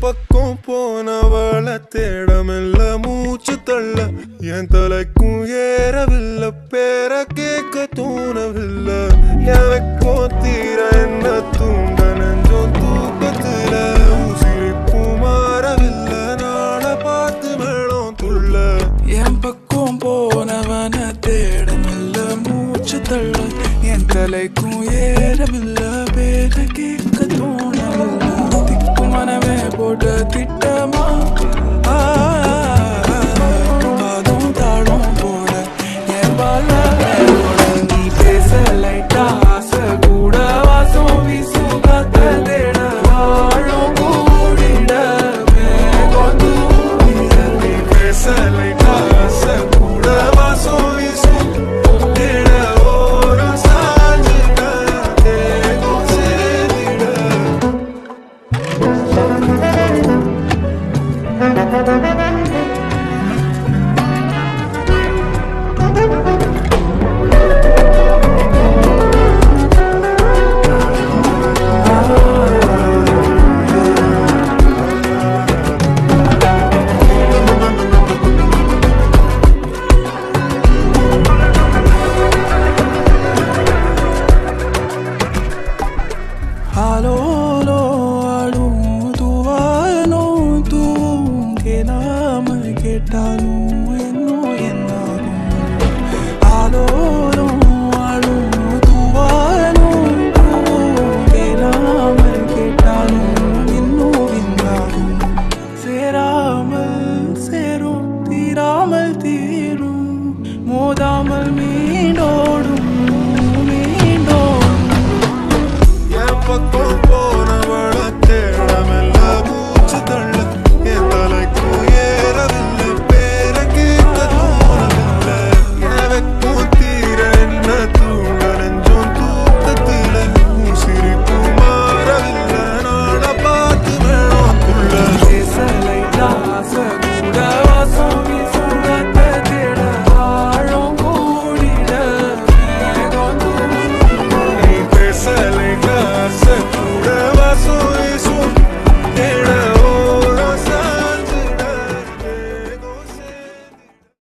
பக்கம் போனவள தேடமில்ல மூச்சு தள்ள என் தலைக்கும் ஏறவில்லை பேர கேட்க தோணவில்லை எனக்கும் தீர என்ன தூண்ட நெஞ்சோம் தூக்கத்துல உசிரிப்பும் மாறவில்லை நாள பார்த்து மேளம் துள்ள என் பக்கம் போனவன தேடமில்ல மூச்சு தள்ள என் தலைக்கும் ஏறவில்லை பேர கேட்க தோணவில்லை திக்கு மனமே போட்ட திட்டமா